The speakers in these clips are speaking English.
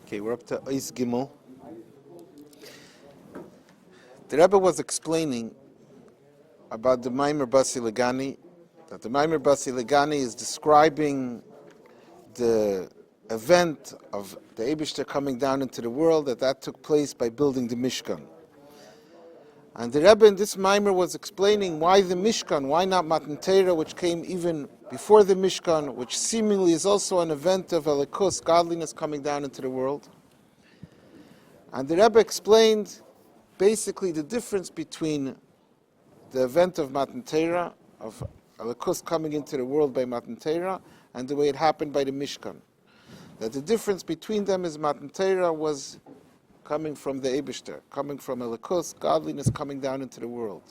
Okay, we're up to Eis Gimel. The Rebbe was explaining about the Maamar Basi Legani, that the Maamar Basi Legani is describing the event of the Eibishter coming down into the world, that took place by building the Mishkan. And the Rebbe in this Maamar was explaining why the Mishkan, why not Matan Torah, which came even before the Mishkan, which seemingly is also an event of Elikus, godliness coming down into the world. And the Rebbe explained basically the difference between the event of Matan Torah, of Elikus coming into the world by Matan Torah, and the way it happened by the Mishkan. That the difference between them is Matan Torah was coming from the Eibishter, coming from Elikus, godliness coming down into the world.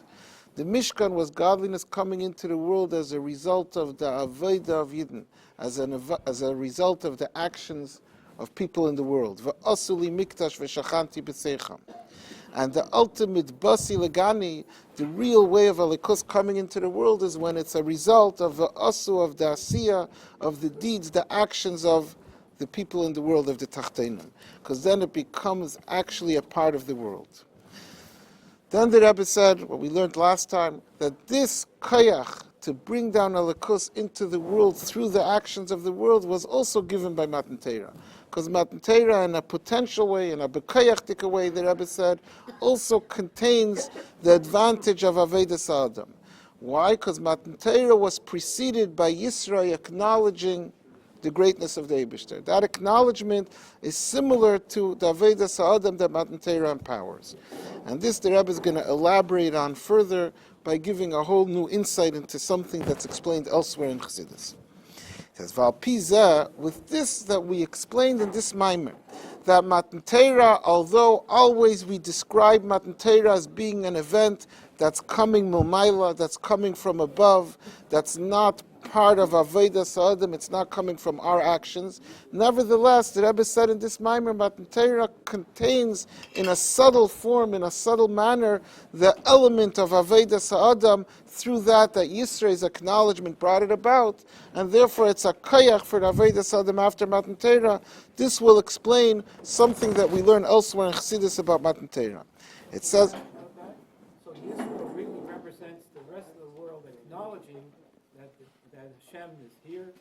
The Mishkan was godliness coming into the world as a result of the Avodah of Yidden, as a result of the actions of people in the world. V'asuli miktash v'shachanti b'seicham. And the ultimate Basi Legani, the real way of Elikus coming into the world, is when it's a result of the asu, of the asiyah, of the deeds, the actions of the people in the world of the Tachtenim. Because then it becomes actually a part of the world. Then the Rebbe said, what we learned last time, that this koyach, to bring down Elikus into the world through the actions of the world, was also given by Matan Torah. Because Matan Torah, in a potential way, in a bekayachtika way, the Rebbe said, also contains the advantage of Avodas Adam. Why? Because Matan Torah was preceded by Yisrael acknowledging the greatness of the Eibishter. That acknowledgement is similar to the Avodas Adam that Matan Torah empowers. And this the Rebbe is going to elaborate on further by giving a whole new insight into something that's explained elsewhere in Chassidus. It says, Val Pizah, with this that we explained in this Maamar, that Matan Torah, although always we describe Matan Torah as being an event that's coming Mumayla, that's coming from above, that's not part of Avodas Adam, it's not coming from our actions. Nevertheless, the Rebbe said in this Maamar, Matan Torah contains in a subtle form, in a subtle manner, the element of Avodas Adam, through that Yisrael's acknowledgement brought it about, and therefore it's a koyach for Avodas Adam after Matan Torah. This will explain something that we learn elsewhere in Chassidus about Matan Torah. It says, so Yisrael really represents the rest of the world acknowledging that Hashem is here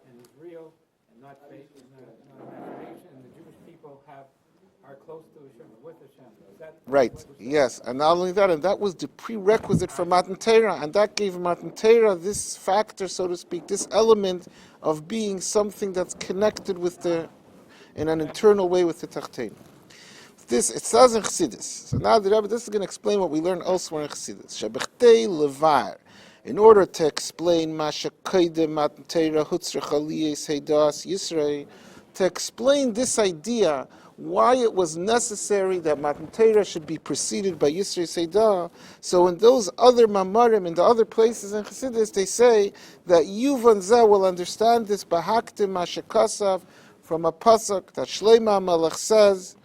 and is real and not fake and not imagination, and the Jewish people are close to Hashem, with Hashem. Is that right, yes, and not only that, and that was the prerequisite for Matan Torah, and that gave Matan Torah this factor, so to speak, this element of being something that's connected with in an internal way with the Tachtein. This, it says in Chassidus. So now the Rebbe, this is going to explain what we learn elsewhere in Chassidus. Shebechtei levar. In order to explain Masha Kaidem Matan Torah Hutzrach Aliyos Heidas Yisrael, to explain this idea, why it was necessary that Matan Torah should be preceded by Yisrael Seidah. So in those other Maamarim, in the other places in Chassidus, they say that Yuvan Zeh will understand this Bahaktim Masha Kasav from a pasuk that Shlomo Melech says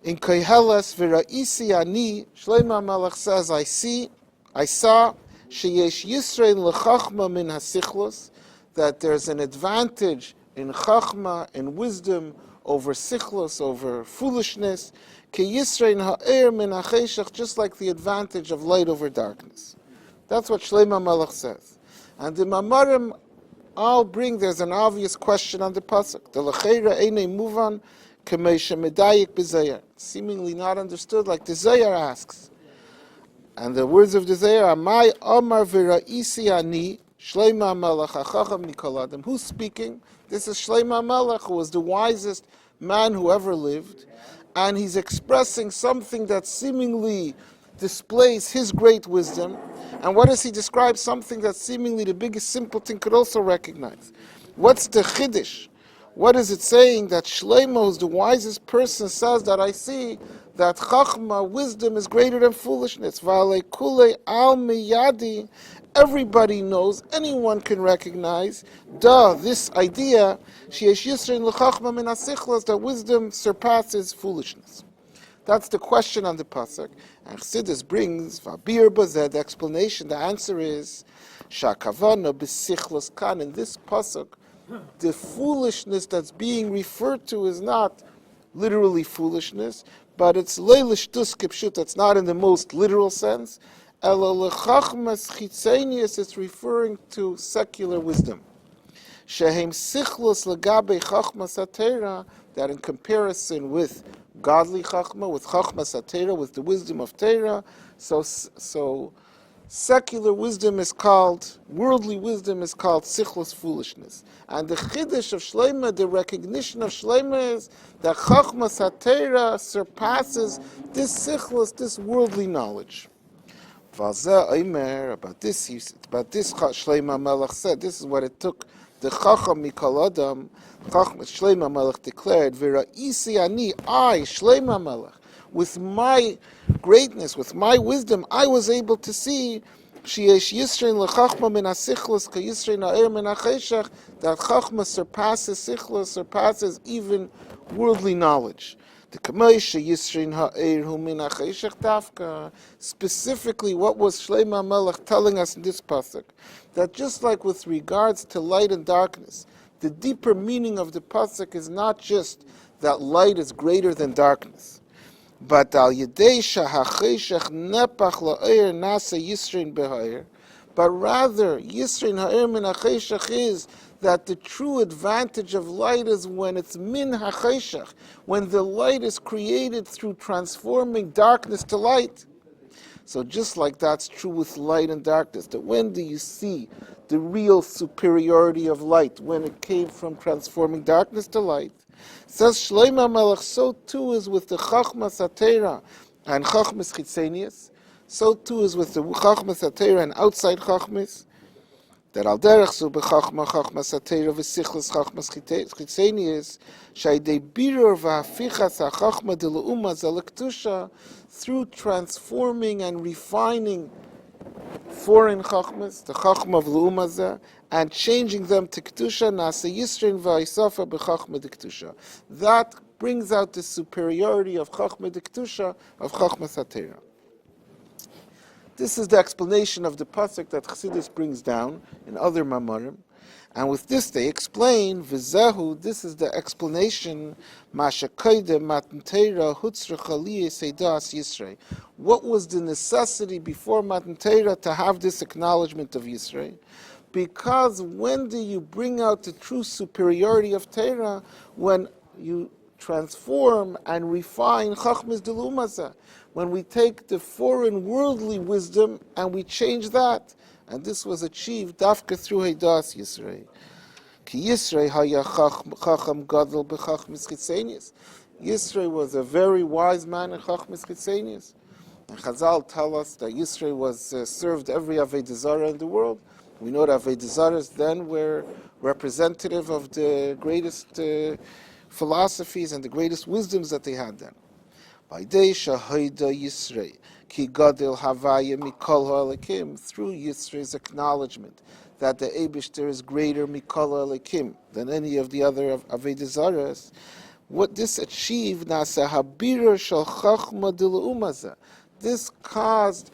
in Koheles V'ra'isi Ani. Shlomo Melech says, I saw Sheyesh Yisrael L'chachma Min HaSichlos, that there's an advantage in chachma, in wisdom, over sichlos, over foolishness, Ke Yisrael Ha'er Min HaCheshach, just like the advantage of light over darkness. That's what Shlomo Melech says. And the Maamarim all bring, there's an obvious question on the pasuk. The L'cheira Einei Muvan K'mei Shemedayik B'Zayar. Seemingly not understood, like the Zayar asks. And the words of the Zayar are, My Amar V'ra'isi Ani, Shlomo Melech HaChacham Mikol Adam. Who's speaking? This is Shlomo Melech, who was the wisest man who ever lived. And he's expressing something that seemingly displays his great wisdom. And what does he describe? Something that seemingly the biggest simpleton could also recognize. What's the Chiddush? What is it saying that Shlomo, who's the wisest person, says that I see that Chachma, wisdom, is greater than foolishness? V'alei kulei al miyadi, everybody knows, anyone can recognize, this idea, sheyesh Yisrael l'chachma min hasichlos, that wisdom surpasses foolishness. That's the question on the pasuk. And Chassidus brings v'abir bazeh, the explanation, the answer is shakavana b'sichlos kan. In this pasuk, the foolishness that's being referred to is not literally foolishness, but it's leilish tuskipshut, that's not in the most literal sense. Elolechachmas chitzenius, it's referring to secular wisdom. Shehem sichlus legabe chachmas atera, that in comparison with godly chachma, with chachmas atera, with the wisdom of Torah, so secular wisdom is called, worldly wisdom is called sichlus foolishness. And the chiddush of Shleima, the recognition of Shleima is that chachmas atera surpasses this sichlus, this worldly knowledge. Valzeh Omer, about this Shleima Melech said, this is what it took the Chacham Mikol Adam, Shleima Melech declared, V'ra'isi ani, I, Shleima Melech, with my greatness, with my wisdom, I was able to see Sheyesh Yisrein L'chachma Min HaSichlus Ka Yisrein Ha'er Min HaCheshach, that Chachma surpasses Sichlus, surpasses even worldly knowledge. Specifically, what was Shleima Melech telling us in this pasuk? That just like with regards to light and darkness, the deeper meaning of the pasuk is not just that light is greater than darkness, but al yedei shahacheshach nepach la'er nasa yisrein b'ha'er, but rather yisrein ha'er min ha'cheshach is that the true advantage of light is when it's min ha'cheshach, when the light is created through transforming darkness to light. So just like that's true with light and darkness, that when do you see the real superiority of light? When it came from transforming darkness to light. Says Shleima Melech, so too is with the Chachmas Atera and Chachmas Chitzenius. So too is with the Chachmas Atera and outside Chachmas. That al derech zu bechachma chachmas atera v'sichlas chachmas chitzenius shaydei birur v'hafichas hachachma de le'uma zelektusha, through transforming and refining foreign chachmas, the chachma of le'uma zeh, and changing them to kedusha, nasa yisrein v'aisafa bechachma de kedusha. That brings out the superiority of chachma de kedusha, of chachmas atera. This is the explanation of the pasuk that Chassidus brings down in other Maamarim. And with this they explain, V'zehu, this is the explanation, Masha Kaide Matan Torah Hutzra Chaliyeh Seidas Yisrei. What was the necessity before Matan Torah to have this acknowledgement of Yisrei? Because when do you bring out the true superiority of Torah? When you transform and refine Chachmas de L'umazah. When we take the foreign worldly wisdom and we change that. And this was achieved dafka through Heidas Yisrei. Ki Yisrei haya chacham gadol b'chachmas chitzenius. Yisrei was a very wise man in chachmas chitzenius. And Chazal tell us that Yisrei was served every Avodah Zarah in the world. We know that Avodah Zarahs then were representative of the greatest philosophies and the greatest wisdoms that they had then. By Deisha Haida Yisrei, Ki Gadil Havaya Mikol Ha'alekim, through Yisrei's acknowledgement that the Eibishter is greater Mikol Ha'alekim than any of the other Avodah Zarahs, what this achieved, Nasa Habira Shal Chachma Dil'umazah, this caused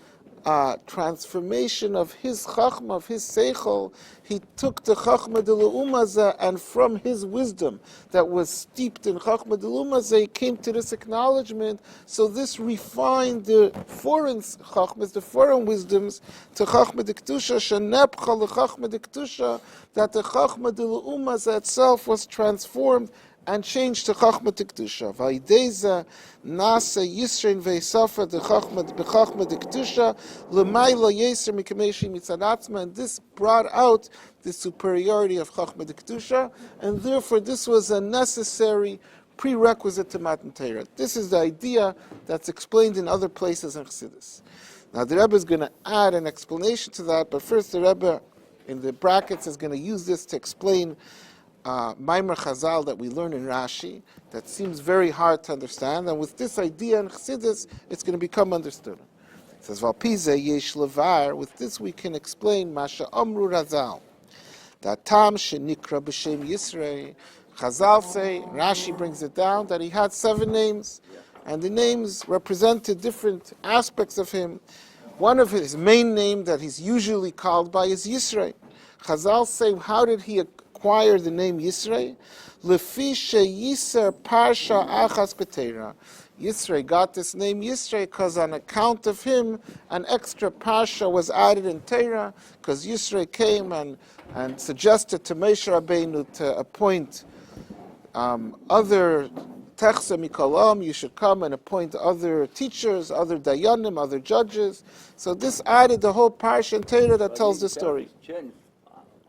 transformation of his chachma, of his seichel. He took the chachma de l'umazah, and from his wisdom that was steeped in chachma de l'umazah, he came to this acknowledgement. So this refined the foreign chachmas, the foreign wisdoms, to chachma de kedusha, shenepcha lechachma de kedusha, that the chachma de l'umazah itself was transformed and changed to Chachma T'Kedusha. V'aydeza nasa Yisrein ve'esafa de Chachma T'Kedusha l'mayla yeser mikameshi mitzadatzma, and this brought out the superiority of Chachma T'Kedusha, and therefore this was a necessary prerequisite to Matan Torah. This is the idea that's explained in other places in Chassidus. Now the Rebbe is going to add an explanation to that, but first the Rebbe in the brackets is going to use this to explain Maamar Chazal that we learn in Rashi that seems very hard to understand, and with this idea in Chassidus, it's going to become understood. It says, "Valpize yesh levar." With this, we can explain Masha Amru Razal. That Tam shenikra b'shem Yisrei. Chazal say, Rashi brings it down that he had 7 names, and the names represented different aspects of him. One of his main name that he's usually called by is Yisrei. Chazal say, how did he acquire the name Yisrei? Lefi sheyiser parsha achas b'teira. Yisrei got this name Yisrei because on account of him, an extra parsha was added in Torah, because Yisrei came and suggested to Moshe Rabbeinu to appoint other techsa mikolam, you should come and appoint other teachers, other dayanim, other judges. So this added the whole parsha in Torah that tells the story. Changed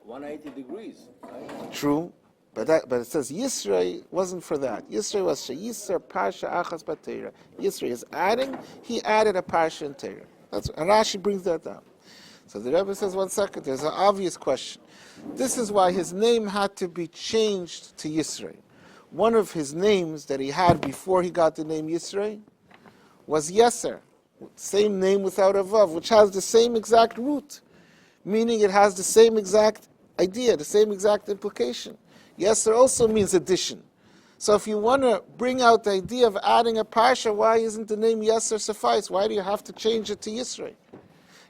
180 degrees, right? True, but it says Yisrei wasn't for that. Yisrei was sheyiser parsha achas b'Torah. Yisrei is adding. He added a parsha in Torah. And Rashi brings that down. So the Rebbe says, 1 second. There's an obvious question. This is why his name had to be changed to Yisrei. One of his names that he had before he got the name Yisrei was Yeser, same name without a vav, which has the same exact root, meaning it has the same exact idea, the same exact implication. Yeser also means addition. So if you want to bring out the idea of adding a parsha, why isn't the name Yeser suffice? Why do you have to change it to Yisrei?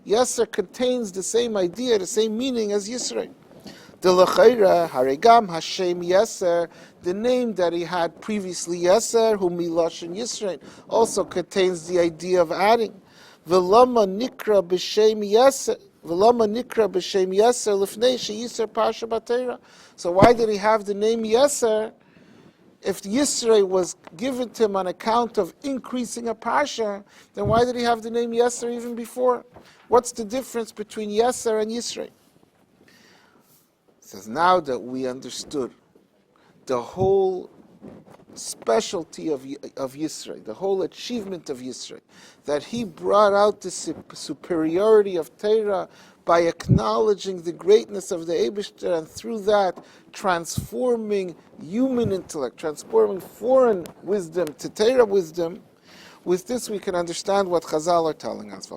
Yeser contains the same idea, the same meaning as Yisrei. The L'chaira, Haregam Hashem Yeser, the name that he had previously, Yeser, whom Miloshin Yisrael, also contains the idea of adding. V'lama nikra b'shem Yeser, V'lama nikra b'shem Yeser, l'fnei sheYiser parsha b'Torah. So why did he have the name Yeser? If Yisrael was given to him on account of increasing a parsha, then why did he have the name Yeser even before? What's the difference between Yeser and Yisrael? Says, now that we understood the whole specialty of Yisrei, the whole achievement of Yisrei, that he brought out the superiority of Torah by acknowledging the greatness of the Eibishter, and through that transforming human intellect, transforming foreign wisdom to Torah wisdom. With this we can understand what Chazal are telling us.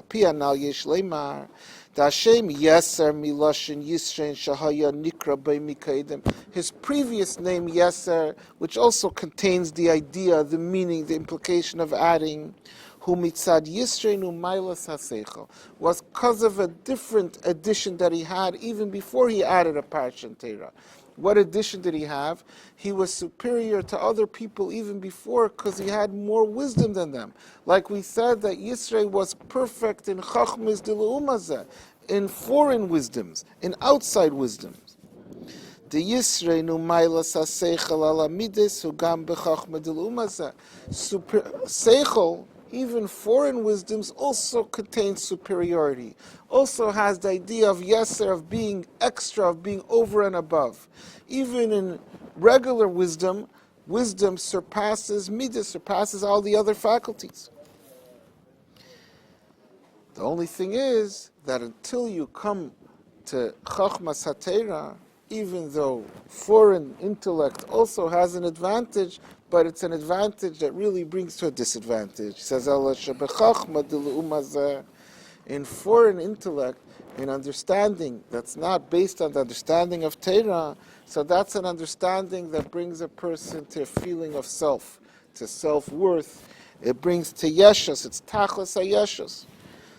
His previous name Yeser, which also contains the idea, the meaning, the implication of adding, was because of a different addition that he had even before he added a parsha in Torah. What addition did he have? He was superior to other people even before because he had more wisdom than them. Like we said that Yisrei was perfect in chachmas de l'umazeh, in foreign wisdoms, in outside wisdoms. The Yisrei nu mailas ha-seichel ala mides hu gam b'chachma de l'umazeh. Seichel, even foreign wisdoms, also contains superiority, also has the idea of yeser, of being extra, of being over and above. Even in regular wisdom, wisdom surpasses midas, surpasses all the other faculties. The only thing is that until you come to chachmas ha-Torah, even though foreign intellect also has an advantage, but it's an advantage that really brings to a disadvantage. He says, in foreign intellect, in understanding that's not based on the understanding of Torah, so that's an understanding that brings a person to a feeling of self, to self-worth. It brings to yeshus, it's tachlis ha-yeshus.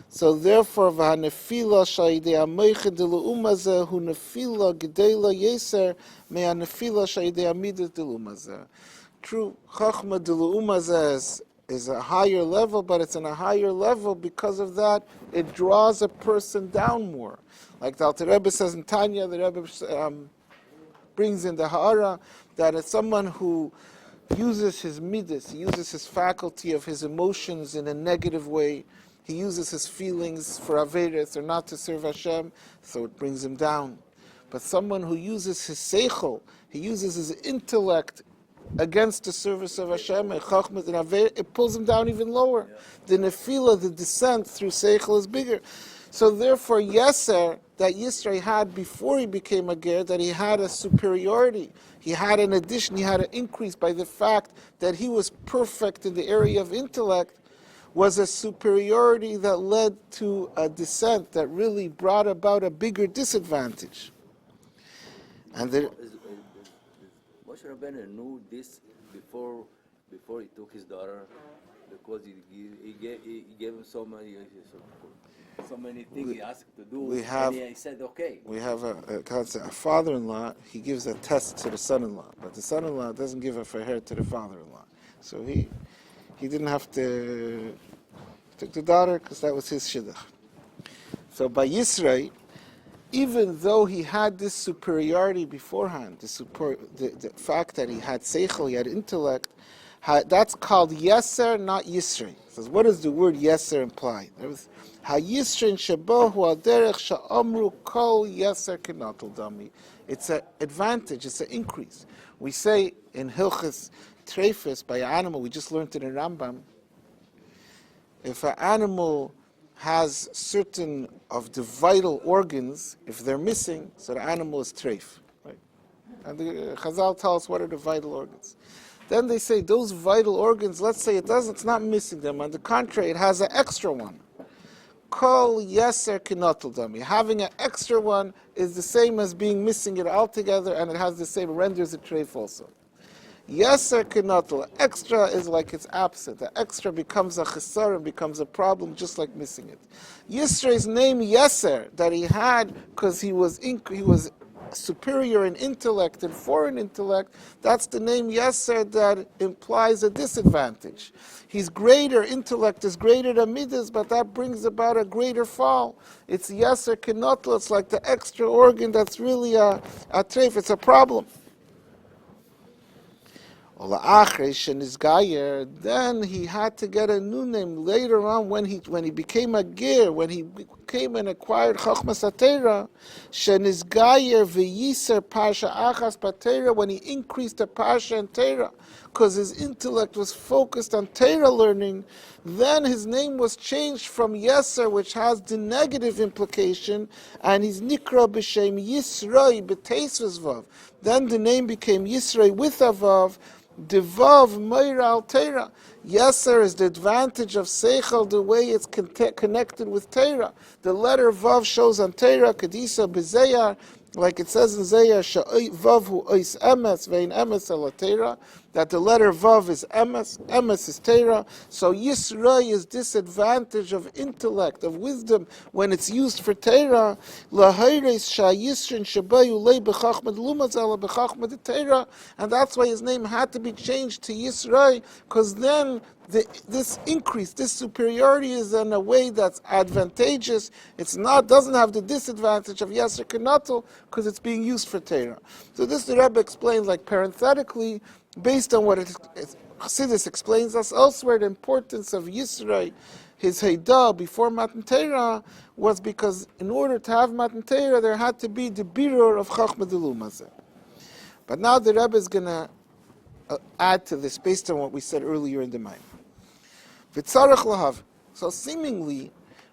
So therefore, v'hanefila sha'idei ha-meichid de l'umazeh hu nefila g'deila yeser me'hanefila sha'idei ha-midas de l'umazeh. True, chachma de l'umazeh is a higher level, but it's in a higher level because of that, it draws a person down more. Like the Alter Rebbe says in Tanya, the Rebbe brings in the Ha'ara, that it's someone who uses his midas, he uses his faculty of his emotions in a negative way, he uses his feelings for Averis or not to serve Hashem, so it brings him down. But someone who uses his seichel, he uses his intellect against the service of Hashem, and Chachmas and Averis, it pulls him down even lower. The nefila, the descent through seichel is bigger. So therefore, Yeser, that Yisrei had before he became a ger, that he had a superiority, he had an addition, he had an increase by the fact that he was perfect in the area of intellect, was a superiority that led to a descent that really brought about a bigger disadvantage. And Moshe Rabbeinu knew this before before he took his daughter, because he gave him so many things he asked to do, and he said, okay. We have a concept. A father-in-law, he gives a test to the son-in-law, but the son-in-law doesn't give a hair to the father-in-law. So he didn't have to take the daughter because that was his shidduch. So by Yisrael, even though he had this superiority beforehand, the fact that he had seichel, he had intellect, that's called yeser, not yisrei. So what does the word yeser imply? There was ha-yisrei shabohu al-derech sha'amru kol yeser kenotel dami. It's an advantage, it's an increase. We say in Hilchas Treifus, by an animal, we just learned it in Rambam, if an animal has certain of the vital organs, if they're missing, so the animal is treif. Right? And the Chazal tell us what are the vital organs. Then they say those vital organs, let's say it's not missing them. On the contrary, it has an extra one. Kol yeser kenotel dami. Having an extra one is the same as being missing it altogether, and it has the same, renders it treif also. Yeser kenotel, extra is like it's absent. The extra becomes a chesar and becomes a problem, just like missing it. Yisrei's name Yeser that he had because he was superior in intellect and foreign intellect. That's the name Yeser that implies a disadvantage. He's greater, intellect is greater than midas, but that brings about a greater fall. It's Yeser kenotel. It's like the extra organ that's really a treif. It's a problem. Then he had to get a new name later on when he became a ger, when he became and acquired Chachmas HaTeira, Shenizgayer v'yiser Parsha Achas Patera, when he increased the Parsha and Teira, because his intellect was focused on Teira learning. Then his name was changed from Yeser, which has the negative implication, and he's Nikra b'Shem Yisroi b'Teisvus Vav. Then the name became Yisroi with a Vav. The Vav Meir al Teira. Yeser is the advantage of Seichel, the way it's connected with Teira. The letter Vav shows on Teira, Kedisa b'Zeyar, like it says in Zeyar, Vav hu ois emes, vein emes ala Teira, that the letter Vav is emes, emes is Teira. So Yisroi is disadvantage of intellect, of wisdom, when it's used for Teira. Lahayres sha Yisrin shabayu lei b'chachmad lumaz ala b'chachmad Teira, and that's why his name had to be changed to Yisroi, because then this increase, this superiority is in a way that's advantageous. It's not, doesn't have the disadvantage of Yeser Kenotel, because it's being used for Teira. So this the Rebbe explains, like parenthetically, based on what Chassidus explains us elsewhere, the importance of Yisroi, his Heidah before Matan Teira, was because in order to have Matan Teira, there had to be the birur of Chachma Delumazeh. But now the Rebbe is going to add to this based on what we said earlier in the Maamar. V'tzarech lahav. So seemingly,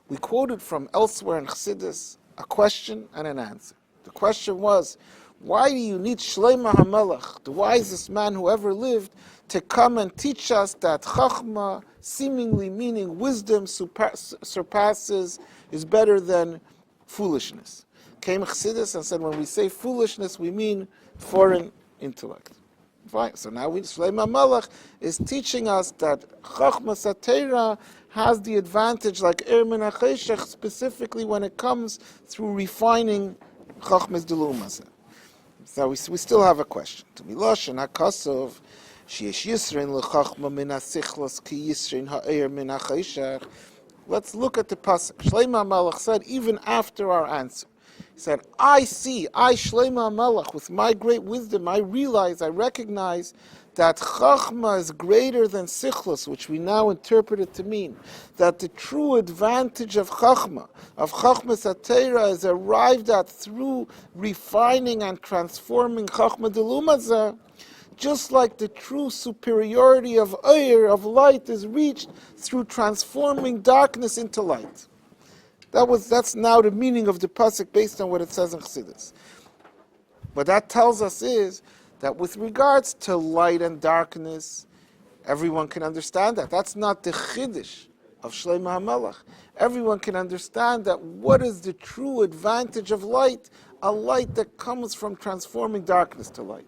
we quoted from elsewhere in Chassidus a question and an answer. The question was, why do you need Shlomo HaMelech, the wisest man who ever lived, to come and teach us that Chachma, seemingly meaning wisdom, surpasses, is better than foolishness? Came Chassidus and said, when we say foolishness, we mean foreign intellect. Fine. So now Shlomo HaMelech is teaching us that Chachmas HaTeira has the advantage, like Ermin HaCheshech, specifically when it comes through refining Chachmas Delumazeh. So we still have a question. To be Lashon HaKasov, Sheyesh Yisrin LeChachma Min HaSichlos Ki Yisrin HaEir Min HaCheshech. Let's look at the pasuk. Shlomo HaMelech said, even after our answer, he said, I see, Shlomo HaMelech, with my great wisdom, I recognize that Chachma is greater than Sichlos, which we now interpret it to mean, that the true advantage of Chachmas HaTeira, is arrived at through refining and transforming Chachma Delumazeh, just like the true superiority of Eir, of light, is reached through transforming darkness into light. That's now the meaning of the pasuk based on what it says in Chassidus. What that tells us is that with regards to light and darkness, everyone can understand that. That's not the chiddush of Shlomo HaMelech. Everyone can understand that what is the true advantage of light? A light that comes from transforming darkness to light.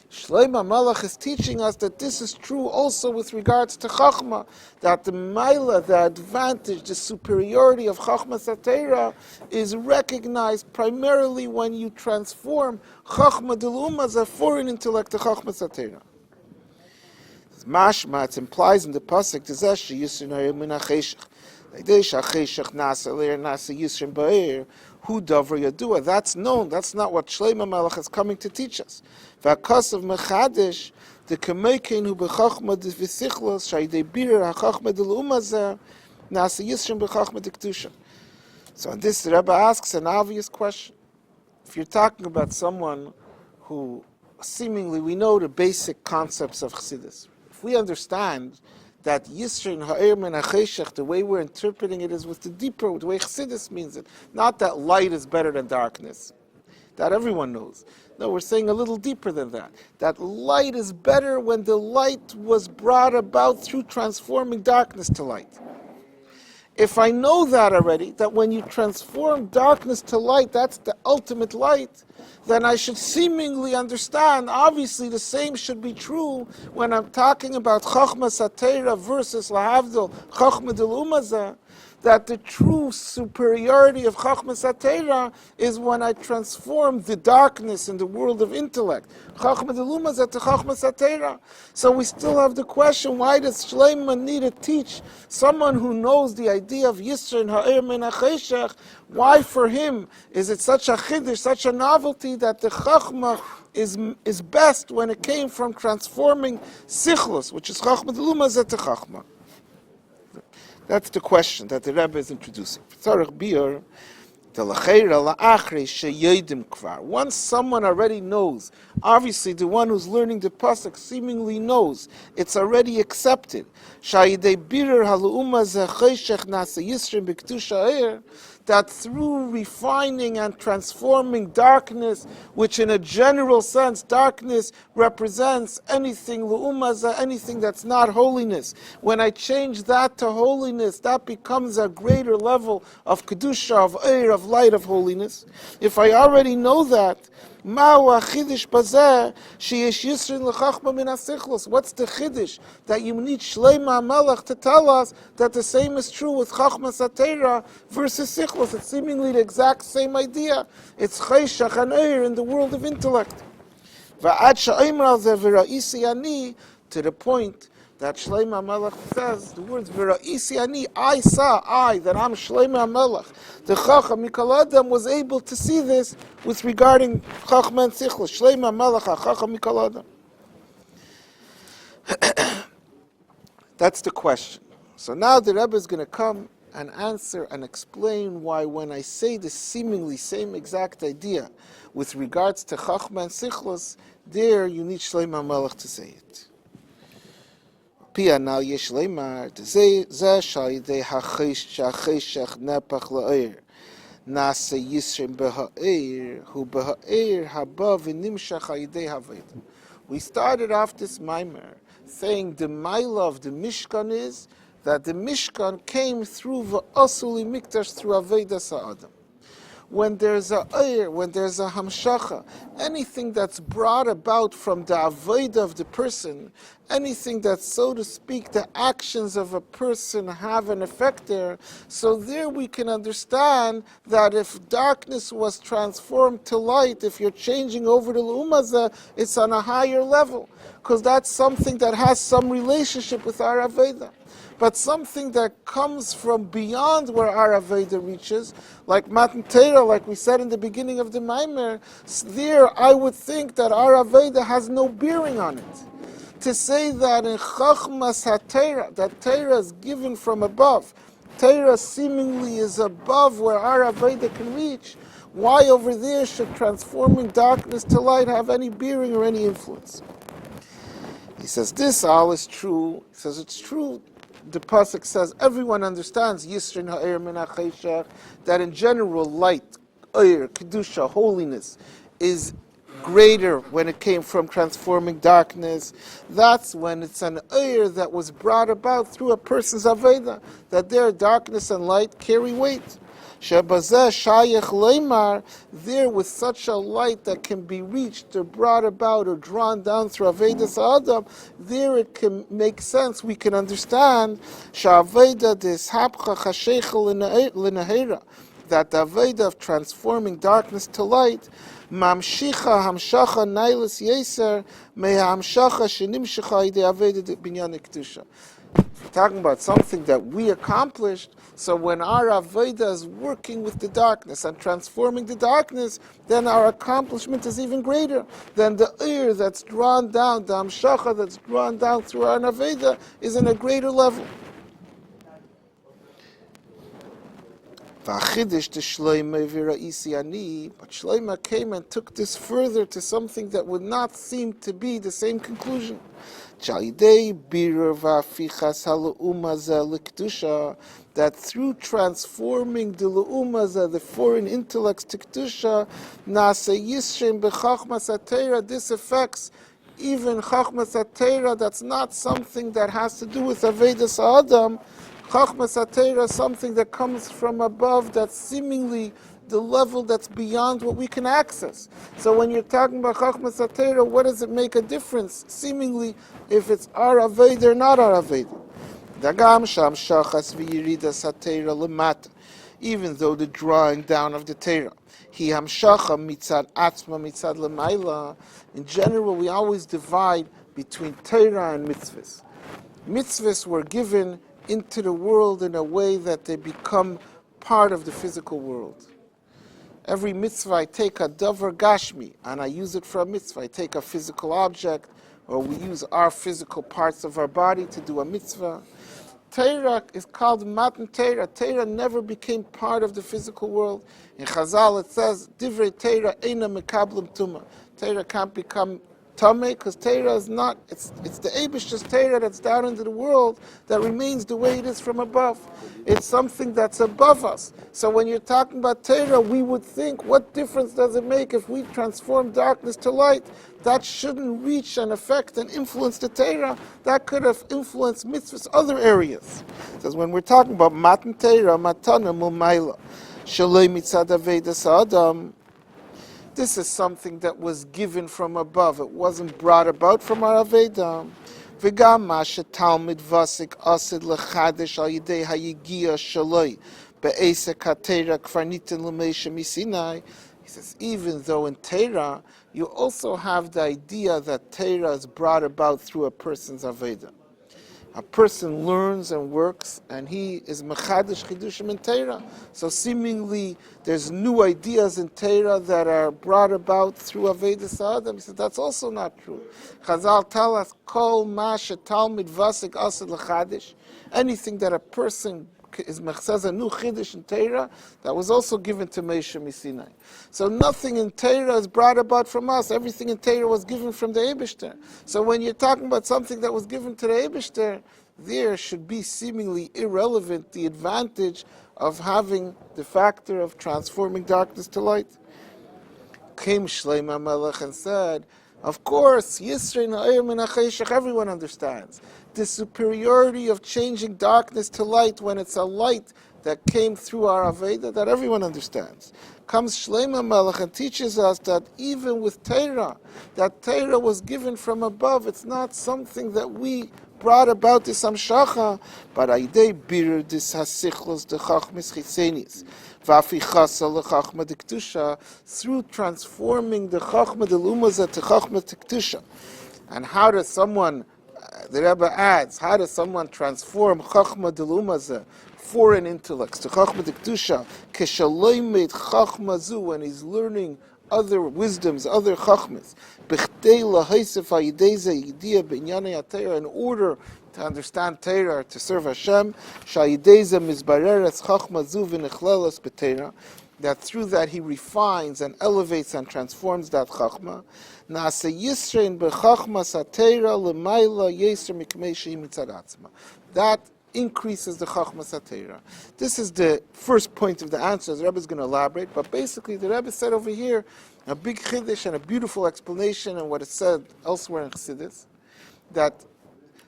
Shlomo Melech is teaching us that this is true also with regards to Chachma, that the Maila, the advantage, the superiority of Chachma Satera is recognized primarily when you transform Chachma Dilum as a foreign intellect to Chachma Satera. Mashma, it implies in the pasuk, Tezesh Yisrin Ha'ir Min HaCheshach. Leidesh HaCheshach Nasa Leir Nasa Yisrin Ba'ir. Hu Davar Yadua. That's known. That's not what Shlomo Melech is coming to teach us. V'akas of Mechadish, the Kamekin Hu B'chachma D'Visichlos, Sha'idei Birer HaChachma D'L'um Hazeh, Nasa Yisrin B'chachma D'Ktusha. So on this, the Rebbe asks an obvious question. If you're talking about someone who seemingly, we know the basic concepts of Chassidus. If we understand that Yisrin Ha'ir Min HaCheshach, the way we're interpreting it is with the deeper, the way Chassidus means it. Not that light is better than darkness. That everyone knows. No, we're saying a little deeper than that. That light is better when the light was brought about through transforming darkness to light. If I know that already, that when you transform darkness to light, that's the ultimate light, then I should seemingly understand, obviously the same should be true when I'm talking about Chachma Satera versus Lahavdil, Chachma Dilum Hazeh, that the true superiority of Chachma Satera is when I transform the darkness in the world of intellect. Chachma Dilum Hazeh to Chachma Satera. So we still have the question, why does Shlomo need to teach someone who knows the idea of Yisrin Ha'ir Min HaCheshach? Why for him is it such a chiddush, such a novelty that the Chachma is best when it came from transforming Sichlus, which is Chachma Dilum Hazeh to Chachma? That's the question that the Rebbe is introducing. Once someone already knows, obviously the one who's learning the pasuk seemingly knows, it's already accepted. That through refining and transforming darkness, which in a general sense, darkness represents anything lu'umazah, anything that's not holiness. When I change that to holiness, that becomes a greater level of kedusha, of eir, of light, of holiness. If I already know that, what's the chiddush that you need Shlomo Melech to tell us that the same is true with Chachma Satera versus Sichlus? It's seemingly the exact same idea. It's Cheshach and Eir in the world of intellect. To the point that Shlomo Melech says the words V'ra'isi ani, I saw, that I'm Shlomo Melech. The Chacham Mikol Adam was able to see this with regarding Chachma and Sichlus. Shlomo Melech Chacham Mikol Adam. That's the question. So now the Rebbe is going to come and answer and explain why when I say the seemingly same exact idea with regards to Chachma and Sichlus, there you need Shlomo Melech to say it. Pia now yesh leimar ze shayde hacheshach nepach la'ir nasa yisrim beha'ir hu beha'ir haba v'nimshach ha'idei haveda. We started off this Maamar saying the Maila of the Mishkan is that the Mishkan came through v'asuli mikdash through Aveda Sa'adam. When there's a ayr, when there's a hamshacha, anything that's brought about from the avodah of the person, anything that, so to speak, the actions of a person have an effect there. So there we can understand that if darkness was transformed to light, if you're changing over to l'umazah, it's on a higher level, because that's something that has some relationship with our avodah. But something that comes from beyond where our Aveda reaches, like Matan Torah, like we said in the beginning of the Maamar, there I would think that our Aveda has no bearing on it. To say that in Chachmas HaTorah, that Torah is given from above, Torah seemingly is above where our Aveda can reach, why over there should transforming darkness to light have any bearing or any influence? He says this all is true. He says it's true. The pasuk says everyone understands Yisrin Ha'ir Min HaCheshach, that in general light, Eir, Kedusha, holiness is greater when it came from transforming darkness. That's when it's an Eir that was brought about through a person's Aveda, that their darkness and light carry weight. Shebazeh shayach leimar, there with such a light that can be reached or brought about or drawn down through Avedas Adam, there it can make sense, we can understand, Sha'aveda deshapcha chasheicha l'nehera, that the Aveda of transforming darkness to light, Mamshicha hamshacha nailas yeser mehamshacha shenimshacha ide Aveda binyan kedusha. Talking about something that we accomplished, so when our Aveda is working with the darkness and transforming the darkness, then our accomplishment is even greater than the ear that's drawn down, the hamshacha that's drawn down through our Aveda is in a greater level. But Shlomo came and took this further to something that would not seem to be the same conclusion. That through transforming the le'umaza, the foreign intellects to kedusha, this affects even chachmas atera. That's not something that has to do with Avedas Adam. Chachmas atera is something that comes from above, that's seemingly the level that's beyond what we can access. So when you're talking about Chachmas atera, what does it make a difference, seemingly, if it's our Aveda or not our Aveda? Dagam sham shachas v'yiridas atera lemata, even though the drawing down of the Torah, hi hamshacha mitzad atzma mitzad lemaila. In general, we always divide between Torah and mitzvahs. Mitzvahs were given into the world in a way that they become part of the physical world. Every mitzvah, I take a davar gashmi and I use it for a mitzvah. I take a physical object, or we use our physical parts of our body to do a mitzvah. Torah is called Matan Torah. Torah never became part of the physical world. In Chazal it says, Divrei Torah eina mekablim tuma. Torah can't become Tameh, because Torah is not, it's the Eibish's Torah that's down into the world that remains the way it is from above. It's something that's above us. So when you're talking about Torah, we would think, what difference does it make if we transform darkness to light? That shouldn't reach and affect and influence the Torah. That could have influenced mitzvahs, other areas. It says when we're talking about Matan Torah, Matana Mumayla, Shalei Mitzad Avedas Adam, this is something that was given from above. It wasn't brought about from our Aveda. V'gam ma shetalmid vasik asid lechadesh al yidei hayigia shaloi be'esek haTorah kvar nitin l'meisha misinai. He says, even though in Torah, you also have the idea that Torah is brought about through a person's Aveda. A person learns and works, and he is mechadish chidushim in Torah. So seemingly, there's new ideas in Torah that are brought about through Avedas Adam. He said that's also not true. Chazal tell us, kol ma shetalmid vasik asad lechadish. Anything that a person says a new chiddush in Torah, that was also given to Moshe Misinai. So nothing in Torah is brought about from us. Everything in Torah was given from the Eibishter. So when you're talking about something that was given to the Eibishter, there should be seemingly irrelevant the advantage of having the factor of transforming darkness to light. Came Shlomo Melech and said, of course, Yisrei Na'ir Min HaCheshech, everyone understands the superiority of changing darkness to light when it's a light that came through our Aveda, that everyone understands. Comes Shlomo Melech and teaches us that even with Torah, that Torah was given from above. It's not something that we brought about this amshacha, but aidei bir this hasichlos de chachmis chisenis v'afichasa lechachma de kedusha, through transforming the chachma de lumaza to chachma de kedusha. And how does someone, the Rebbe adds, how does someone transform chachma de lumaza, foreign intellects, to chachma de kedusha, keshaloimed chachma zu, when he's learning other wisdoms, other chachmas, in order to understand Torah, to serve Hashem, that through that he refines and elevates and transforms that chachma. That increases the chachmas HaTorah. This is the first point of the answer. The Rebbe is going to elaborate, but basically the Rebbe said over here a big chiddush and a beautiful explanation and what it said elsewhere in Chassidus, that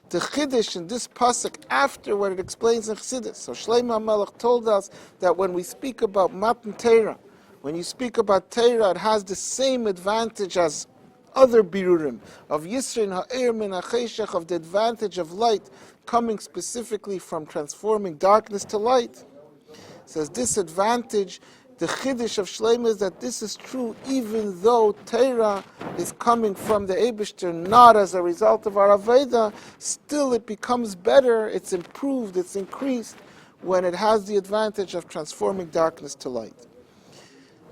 the Chiddush in this pasuk after what it explains in Chassidus. So Shlomo HaMelech told us that when we speak about Matan Torah, when you speak about Torah, it has the same advantage as other birurim of Yisrin Ha'er Min HaCheshech, of the advantage of light coming specifically from transforming darkness to light. It says this advantage, the Chiddush of Shlomo is that this is true even though Torah is coming from the Eibishter, not as a result of our Aveda, still it becomes better, it's improved, it's increased when it has the advantage of transforming darkness to light.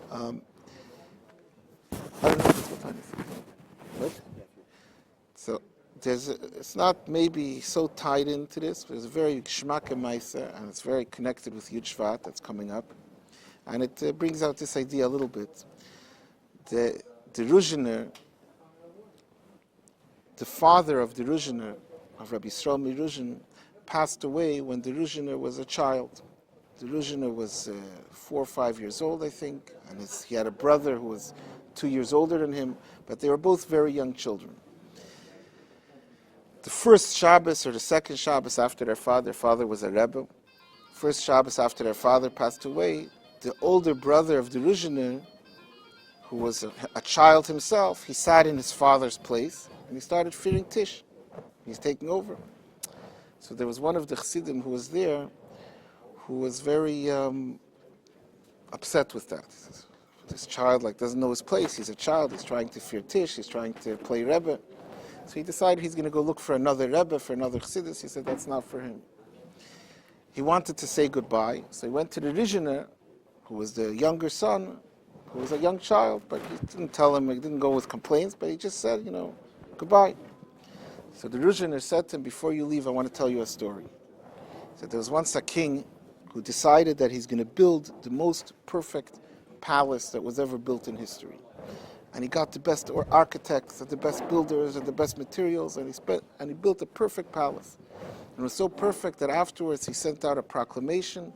I don't know what time is it. What? So it's not maybe so tied into this, but it's a very Geshmak Meiser, and it's very connected with Yud Shevat that's coming up. And it brings out this idea a little bit. The Ruzhiner, the father of the Ruzhiner, of Rabbi Yisrael Miruzhin, passed away when the Ruzhiner was a child. The Ruzhiner was 4 or 5 years old, I think, and he had a brother who was 2 years older than him, but they were both very young children. The first Shabbos or the second Shabbos after their father was a Rebbe. First Shabbos after their father passed away, the older brother of the Ruzhiner, who was a child himself, he sat in his father's place and he started fearing Tish. He's taking over. So there was one of the Chassidim who was there who was very upset with that. He says, this child doesn't know his place. He's a child. He's trying to fear Tish. He's trying to play Rebbe. So he decided he's going to go look for another Rebbe, for another Chassidus. He said that's not for him. He wanted to say goodbye, so he went to the Rishner, who was the younger son, who was a young child, but he didn't tell him, he didn't go with complaints, but he just said, goodbye. So the Rishner said to him, before you leave, I want to tell you a story. He said there was once a king who decided that he's going to build the most perfect palace that was ever built in history. And he got the best architects and the best builders and the best materials, and he built a perfect palace. And it was so perfect that afterwards he sent out a proclamation.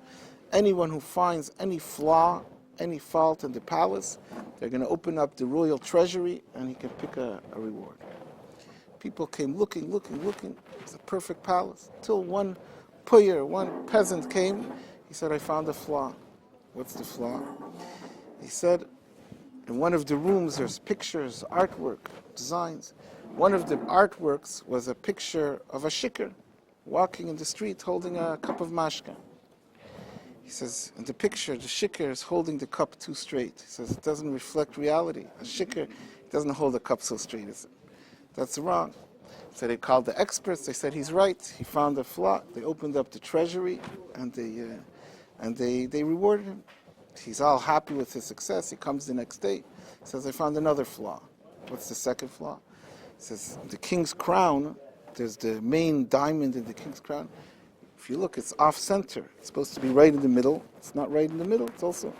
Anyone who finds any flaw, any fault in the palace, they're going to open up the royal treasury and he can pick a reward. People came looking. It was a perfect palace. Till one peasant came. He said, I found a flaw. What's the flaw? He said, in one of the rooms there's pictures, artwork, designs. One of the artworks was a picture of a shikar walking in the street holding a cup of mashka. He says, in the picture, the shikar is holding the cup too straight. He says, it doesn't reflect reality. A shikar doesn't hold the cup so straight. That's wrong. So they called the experts. They said, he's right. He found a flaw. They opened up the treasury, and they rewarded him. He's all happy with his success. He comes the next day. He says, I found another flaw. What's the second flaw? He says, the king's crown, there's the main diamond in the king's crown. If you look, it's off-center. It's supposed to be right in the middle. It's not right in the middle. It's also.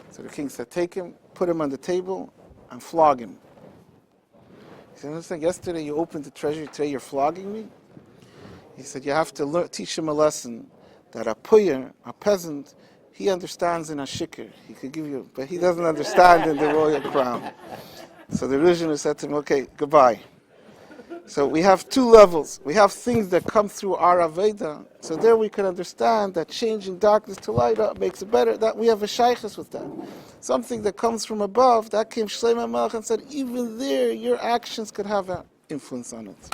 So the king said, take him, put him on the table, and flog him. He said, understand, yesterday you opened the treasury, today you're flogging me? He said, you have to teach him a lesson that a puyer, a peasant, he understands in a shikr. He could give you, but he doesn't understand in the royal crown. So the Rishon said to him, okay, goodbye. So we have two levels. We have things that come through our Aveda. So there we can understand that changing darkness to light makes it better. That we have a shaykhus with that. Something that comes from above, that came Shlomo HaMelech and said, even there, your actions could have an influence on it.